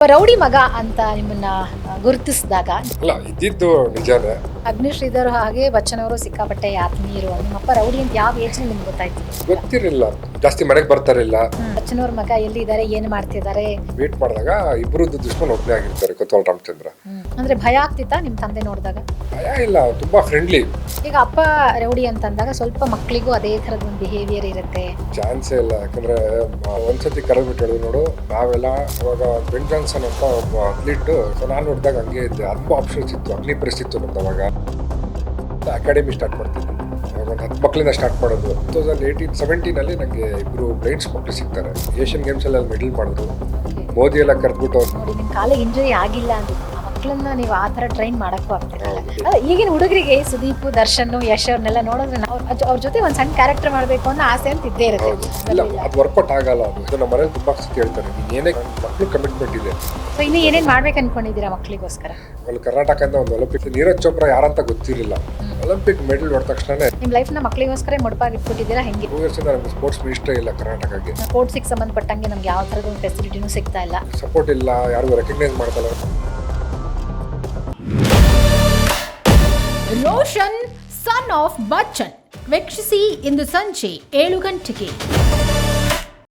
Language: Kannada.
ರೌಡಿ ಮಗ ಅಂತ ನಿಮ್ಮನ್ನ ಗುರುತಿಸಿದಾಗ ಅಲ್ಲ ಇದ್ದಿದ್ದು ನಿಜಾನೇ. ಅಗ್ನಿಶ್ರೀಧರ್ ಹಾಗೆ ಬಚ್ಚನ್ ಅವರು ಸಿಕ್ಕಾಪಟ್ಟೆ ಆತ್ಮೀಯರು. ನಿಮ್ಮಪ್ಪ ರೌಡಿ ಅಂತ ಯಾವ ಏಜ್ ನಿಮ್ಗೆ ಗೊತ್ತಾಯ್ತು? ಗೊತ್ತಿರಲಿಲ್ಲ, ಜಾಸ್ತಿ ಮನೆಗೆ ಬರ್ತಾರಿಲ್ಲ. ಬಚ್ಚನ್ ಅವ್ರ ಮಗ ಎಲ್ಲಿದ್ದಾರೆ, ಏನ್ ಮಾಡ್ತಿದ್ದಾರೆ? ಮೀಟ್ ಮಾಡಿದಾಗ ಇಬ್ಬರದ್ದು ದುಶ್ಮನ್ ಒಬ್ಬನೇ ಆಗಿರ್ತಾರೆ, ಕೊತ್ವಾಲ್ ರಾಮಚಂದ್ರ. ಅಂದ್ರೆ ಭಯ ಆಗ್ತಿತ್ತಾ ನಿಮ್ ತಂದೆ ನೋಡಿದಾಗ? ಭಯ ಇಲ್ಲ, ತುಂಬಾ ಫ್ರೆಂಡ್ಲಿ. ಈಗ ಅಪ್ಪ ರೌಡಿ ಅಂತಂದಾಗ ಸ್ವಲ್ಪ ಮಕ್ಕಳಿಗೂ ಅದೇ ತರದ ಒಂದು ಬಿಹೇವಿಯರ್ ಇರುತ್ತೆ. ಚಾನ್ಸೇ ಇಲ್ಲ, ಯಾಕಂದ್ರೆ ಒಂದ್ಸತಿ ಕರೆದ್ಬಿಟ್ಟು ಹೇಳಿದ್ರು ನೋಡು, ನಾವೆಲ್ಲ ಅವಾಗ ಬೆನ್ ಜಾನ್ಸನ್ ಅಂತ ಒಬ್ಬ ಅಥ್ಲೀಟ್, ನಾನು ನೋಡಿದಾಗ ಹಂಗೆ ಇದ್ದೆ. ತುಂಬ ಆಪ್ಷನ್ಸ್ ಇತ್ತು, ಅಗ್ನಿ ಪರಿಸ್ಥಿತಿ ನಮ್ದು. ಅವಾಗ ಅಕಾಡೆಮಿ ಸ್ಟಾರ್ಟ್ ಮಾಡ್ತಿದ್ದೆ, ಅವಾಗ ಒಂದು 10 ಮಕ್ಕಳಿಂದ ಸ್ಟಾರ್ಟ್ ಮಾಡೋದು. 2017 ನನಗೆ ಇಬ್ರು ಬ್ಲೈಂಡ್ಸ್ ಮಕ್ಕಳು ಸಿಗ್ತಾರೆ. ಏಷ್ಯನ್ ಗೇಮ್ಸ್ ಅಲ್ಲಿ ಮೆಡಲ್ ಮಾಡಿದ್ರು. ಮೋದಿ ಎಲ್ಲ ಕರೆದ್ಬಿಟ್ಟು ನೋಡಿ, ನಿಮ್ ಕಾಲಿಗೆ ಇಂಜುರಿ ಆಗಿಲ್ಲ ಅಂದ್ರೆ ಆ ಮಕ್ಕಳನ್ನ ನೀವು ಆ ತರ ಟ್ರೈನ್ ಮಾಡಕ್ಕೂ ಆಗ್ತಿರಲ್ಲ. ಈಗಿನ ಹುಡುಗರಿಗೆ ಸುದೀಪ್, ದರ್ಶನ್, ಯಶ್ ಅವ್ರನ್ನೆಲ್ಲ ನೋಡಿದ್ರೆ ಅವ್ರ ಜೊತೆ ಒಂದ್ ಸಣ್ಣ ಕ್ಯಾರೆಕ್ಟರ್ ಮಾಡ್ಬೇಕು ಅನ್ನೋ ಆಸೆ ಅಂತ ಇದ್ದೇ ಇರುತ್ತೆ. ಇಲ್ಲ, ಅದು ವರ್ಕೌಟ್ ಆಗಲ್ಲ. ಅದು ನಮ್ಮ ಮನೇಲಿ ತುಂಬಾ ಸತಿ ಹೇಳ್ತಾರೆ, ನೀನ್ ಏನೇ ಮಕ್ಕಳು ಕಮಿಟ್ಮೆಂಟ್ ಇದೆ. ಸೊ ಇನ್ನು ಏನೇನ್ ಮಾಡ್ಬೇಕು ಅನ್ಕೊಂಡಿದ್ದೀರಾ ಮಕ್ಕಳಿಗೋಸ್ಕರ? ಅಲ್ಲಿ ಕರ್ನಾಟಕದಿಂದ ಒಂದು ಒಲಿಂಪಿಕ್, ನೀರಜ್ ಚೋಪ್ರಾ ಯಾರಂತ ಗೊತ್ತಿರಲಿಲ್ಲ. ಒಲಿಂಪಿಕ್ ಮೆಡಲ್ ಹೊಡೆದ ತಕ್ಷಣ ನಿಮ್ ಲೈಫ್ ನ ಮಕ್ಕಳಿಗೋಸ್ಕರ ಮುಡುಪಾಗಿ ಇಟ್ಬಿಟ್ಟಿದ್ದೀರಾ ಹೆಂಗೆ? 2 ವರ್ಷದಿಂದ ನಮ್ಗೆ ಸ್ಪೋರ್ಟ್ಸ್ ಮಿನಿಸ್ಟ್ರೇ ಇಲ್ಲ ಕರ್ನಾಟಕಕ್ಕೆ. ಸ್ಪೋರ್ಟ್ಸಿಗೆ ಸಂಬಂಧಪಟ್ಟಂಗೆ ನಮ್ಗೆ ಯಾವ ತರದ ಒಂದು ಫೆಸಿಲಿಟಿನೂ ಸಿಗ್ತಾ ಇಲ್ಲ, ಸಪೋರ್ಟ್ ಇಲ್ಲ, ಯಾರಿಗೂ ರೆಕಗ್ನೈಸ್ ಮಾಡ್ತಲ್ಲ. ರೋಷನ್ ಸನ್ ಆಫ್ ಬಚ್ಚನ್ ವೀಕ್ಷಿಸಿ ಇಂದು ಸಂಜೆ 7 ಗಂಟೆಗೆ.